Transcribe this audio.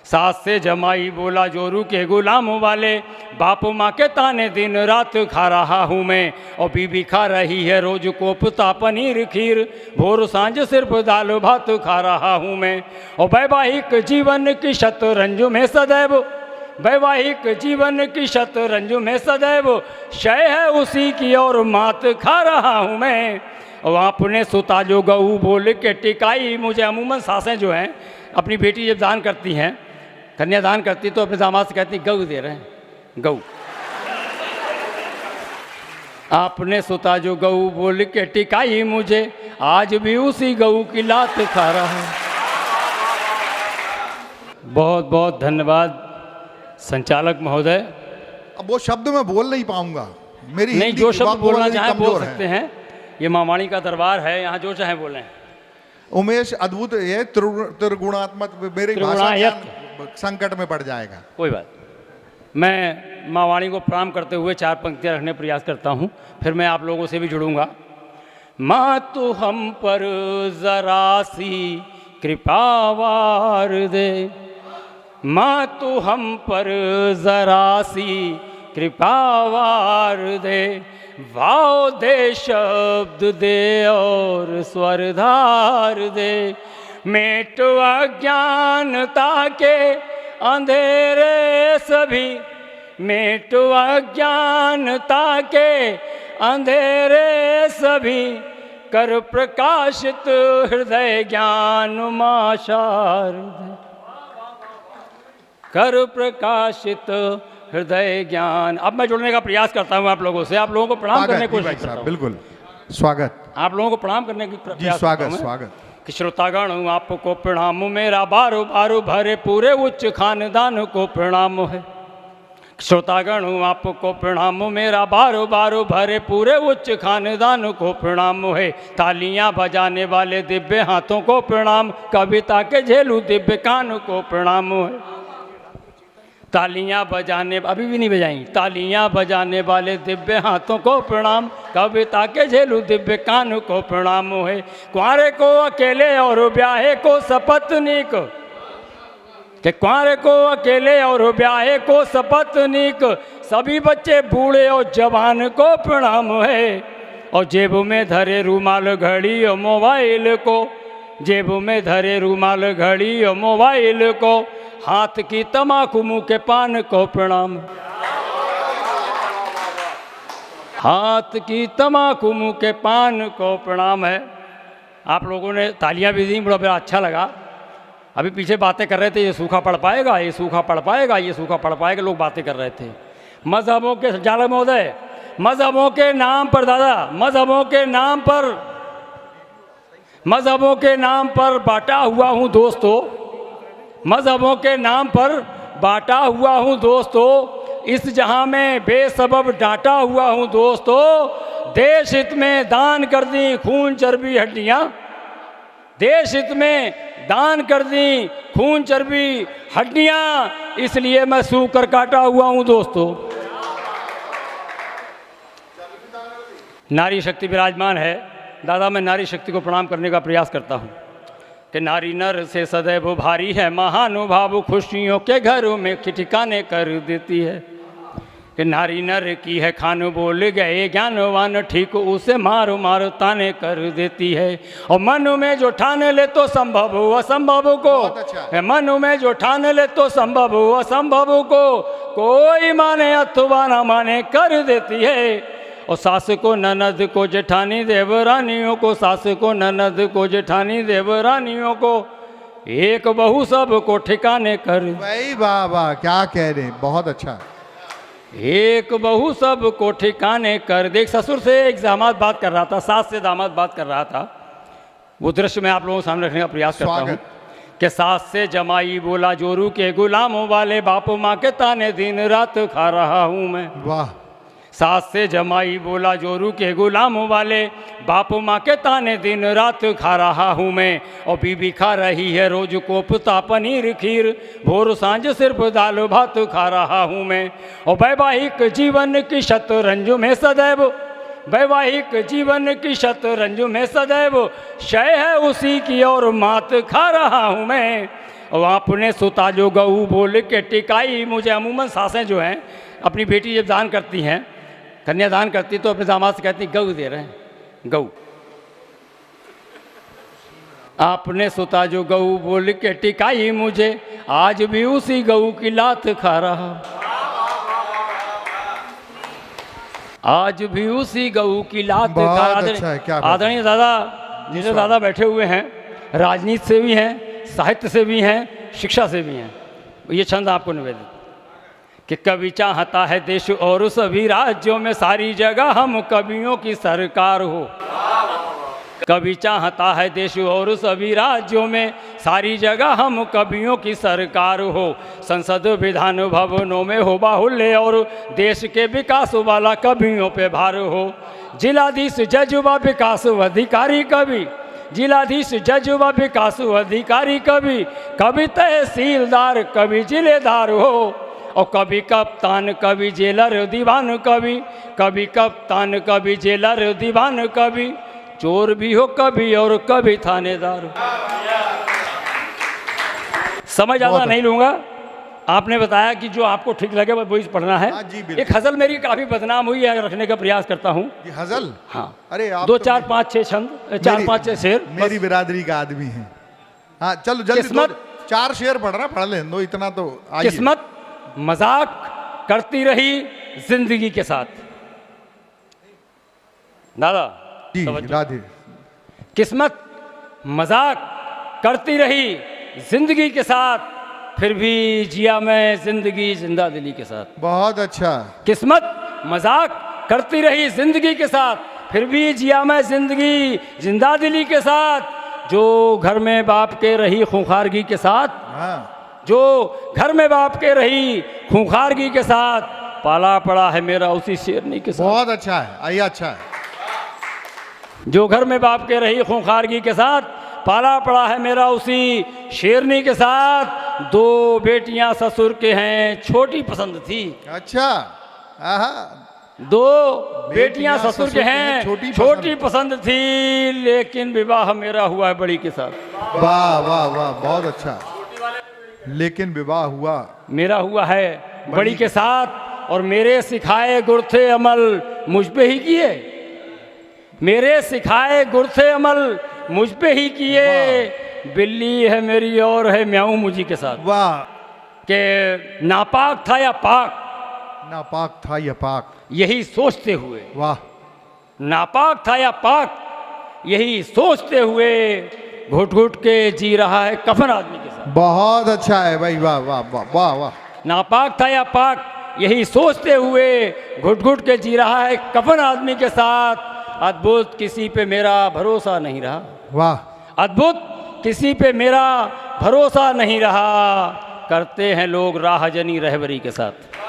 सास से जमाई बोला जोरू के गुलामों वाले, बाप माँ के ताने दिन रात खा रहा हूँ मैं। और बीबी खा रही है रोज कोफ्ता पनीर खीर, भोर सांझ सिर्फ दाल भात खा रहा हूँ मैं। और वैवाहिक जीवन की शतरंज में सदैव, वैवाहिक जीवन की शतरंज में सदैव शय है उसी की और मात खा रहा हूँ मैं। और आपने सुता जो गऊ बोल के टिकाई मुझे। अमूमन सासें जो हैं अपनी बेटी जब दान करती हैं, कन्यादान करती तो अपने दामाद से कहती गऊ दे रहे हैं, गऊ। आपने सुता जो गऊ बोल के टिकाई मुझे, आज भी उसी गऊ की लात खा रहा है। बहुत बहुत धन्यवाद संचालक महोदय। अब वो शब्द मैं बोल नहीं पाऊंगा, मेरी नहीं, हिंदी जो शब्द बोलना चाहे बोल कमजोर सकते हैं। ये मामाणी का दरबार है, यहाँ जो चाहे बोलें। उमेश अद्भुत, ये त्रिगुणात्मक, मेरी भाषा ज्ञान संकट में पड़ जाएगा। कोई बात, मैं मावाणी को प्रणाम करते हुए 4 पंक्तियाँ रखने प्रयास करता हूँ, फिर मैं आप लोगों से भी जुड़ूंगा। माँ तू हम पर जरा सी कृपावार दे, माँ तू हम पर जरा सी कृपावार दे, वाव दे शब्द दे और स्वरधार दे, मेट अज्ञानता के अंधेरे सभी, मेट अज्ञानता के अंधेरे सभी, कर प्रकाशित हृदय ज्ञान माशार, कर प्रकाशित हृदय ज्ञान। अब मैं जुड़ने का प्रयास करता हूँ आप लोगों से, आप लोगों को प्रणाम करने की कोशिश करता हूँ। बिल्कुल स्वागत, आप लोगों को प्रणाम करने की प्रयास स्वागत स्वागत। कि श्रोतागण हूँ आपको प्रणाम, मेरा बारो बारो भरे पूरे उच्च खानदान को प्रणाम है। श्रोतागण हूँ आपको प्रणाम, मेरा बारो बारो भरे पूरे उच्च खानदान को प्रणाम है। तालियां बजाने वाले दिव्य हाथों को प्रणाम, कविता के झेलू दिव्य कान को प्रणाम है। तालियां बजाने, अभी भी नहीं बजाई, तालियां बजाने वाले दिव्य हाथों को प्रणाम, कविता के झेलू दिव्य कान को प्रणाम है। कुंवारे को अकेले और ब्याहे को सपत्नीक, कि कुंवारे को अकेले और ब्याहे को सपत्नीक, सभी बच्चे बूढ़े और जवान को प्रणाम है। और जेब में धरे रूमाल घड़ी और मोबाइल को, जेब में धरे रूमाल घड़ी और मोबाइल को, हाथ की तमाकू मुँह के पान को प्रणाम, हाथ की तमाकू मुँह के पान को प्रणाम है। आप लोगों ने तालियां भी दी, बड़ा अच्छा लगा। अभी पीछे बातें कर रहे थे, ये सूखा पड़ पाएगा, ये सूखा पड़ पाएगा, ये सूखा पड़ पाएगा, लोग बातें कर रहे थे। मजहबों के संचालक महोदय, मजहबों के नाम पर दादा, मजहबों के नाम पर, मजहबों के नाम पर बांटा हुआ हूँ दोस्तों, मजहबों के नाम पर बांटा हुआ हूँ दोस्तों, इस जहां में बेसबब डांटा हुआ हूँ दोस्तों। देश हित में दान कर दी खून चर्बी हड्डियाँ, देश हित में दान कर दी खून चर्बी हड्डियाँ, इसलिए मैं सूख कर काटा हुआ हूँ दोस्तों। नारी शक्ति विराजमान है दादा, मैं नारी शक्ति को प्रणाम करने का प्रयास करता हूँ कि नारी नर से सदैव भारी है, महानुभाव खुशियों के घरों में ठिकाने कर देती है। कि नारी नर की है खान बोल गए ज्ञानवान, ठीक उसे मारो मारो ताने कर देती है। और मन में जो ठान ले तो संभव हो असंभव को, मन में जो ठान ले तो संभव हो असंभव को, कोई माने अथवा ना माने कर देती है। और सास को ननद को जेठानी देवरानियों को, सास को ननद को जेठानी देवरानियों को, एक बहू सब को ठिकाने कर। भाई वाह, क्या कह रहे हैं, बहुत अच्छा। एक बहू सब को ठिकाने कर दे। एक ससुर से एक दामाद बात कर रहा था, सास से दामाद बात कर रहा था, वो दृश्य मैं आप लोगों के सामने रखने का प्रयास करता हूँ कि सास से जमाई बोला जोरू के गुलामों वाले, बाप माँ के ताने दिन रात खा रहा हूँ मैं। वाह। सास से जमाई बोला जोरू के गुलामों वाले, बाप माँ के ताने दिन रात खा रहा हूँ मैं। और बीबी खा रही है रोज कोफ्ता पनीर खीर, भोर सांझ सिर्फ दाल भात खा रहा हूँ मैं। और वैवाहिक जीवन की शतरंज में सदैव, वैवाहिक जीवन की शतरंज में सदैव शय है उसी की और मात खा रहा हूँ मैं। और आपने सुता जो गऊ बोल के टिकाई मुझे। अमूमन सासें जो हैं अपनी बेटी जब दान करती हैं, कन्यादान करती, तो अपने दामाद से कहती गऊ दे रहे हैं, गऊ। आपने सुता जो गऊ बोल के टिकाई मुझे, आज भी उसी गऊ की लात खा रहा, आज भी उसी गऊ की लात खा रहा। अच्छा है, क्या बात है। आदरणीय दादा, जिसे दादा बैठे हुए हैं, राजनीति से भी हैं, साहित्य से भी हैं, शिक्षा से भी हैं। ये छंद आपको निवेदित कि कवि चाहता है देश और सभी राज्यों में सारी जगह हम कवियों की सरकार हो। कवि चाहता है देश और सभी राज्यों में सारी जगह हम कवियों की सरकार हो। संसद विधान भवनों में हो बाहुल्य और देश के विकास वाला कवियों पे भार हो। जिलाधीश जज व विकास अधिकारी कवि, जिलाधीश जज व विकास अधिकारी कवि, कवि तहसीलदार कवि जिलेदार हो। और कवि कप्तान कवि जेलर दीवान कवि, कवि कप्तान कवि जेलर दीवान कवि, चोर भी हो कवि और कवि थानेदार हो। समझ ज़्यादा नहीं लूँगा, आपने बताया कि जो आपको ठीक लगे वही पढ़ना है। जी, एक हज़ल मेरी काफ़ी बदनाम हुई है, रखने का प्रयास करता हूँ। ये हज़ल? हाँ, अरे आप 2 4 5 6 छंद, 4 5 6 शेर। मेरी बिरादरी का आदमी है। हाँ चलो जल्दी, किस्मत- 4 शेर पढ़ना, पढ़ लें दो, इतना तो आइए। किस्मत मजाक करती रही जिंदगी के साथ। दादा जी राधे। किस्मत मजाक करती रही जिंदगी के साथ, फिर भी जिया मैं जिंदगी जिंदा दिली के साथ। बहुत अच्छा। किस्मत मजाक करती रही जिंदगी के साथ, फिर भी जिया मैं जिंदगी जिंदा दिली के साथ। जो घर में बाप के रही खूंखारगी के साथ, हाँ जो घर में बाप के रही खूंखारगी के साथ, पाला पड़ा है मेरा उसी शेरनी के साथ। बहुत अच्छा है, आइए अच्छा है। जो घर में बाप के रही खूंखारगी के साथ, पाला पड़ा है मेरा उसी शेरनी के साथ। 2 बेटियां ससुर के हैं छोटी पसंद थी। अच्छा, आहा, 2 बेटियां ससुर के हैं छोटी पसंद थी, लेकिन विवाह मेरा हुआ है बड़ी के साथ। वाह वाह वाह, बहुत अच्छा। लेकिन विवाह हुआ मेरा हुआ है बड़ी के साथ, और मेरे सिखाए गुर थे अमल मुझ पे ही किए, मेरे सिखाए गुर थे अमल मुझ पे ही किए। बिल्ली है मेरी और है म्याऊं मुझी के साथ। वाह। के नापाक था या पाक, नापाक था या पाक, यही सोचते हुए। वाह। नापाक था या पाक, यही सोचते हुए घुट घुट के जी रहा है कफन आदमी के साथ। बहुत अच्छा है भाई, वाह वाह वाह वाह वाह। नापाक था या पाक, यही सोचते हुए घुट घुट के जी रहा है कफन आदमी के साथ। अद्भुत किसी पे मेरा भरोसा नहीं रहा, वाह। अद्भुत किसी पे मेरा भरोसा नहीं रहा, करते हैं लोग राहजनी रहबरी के साथ।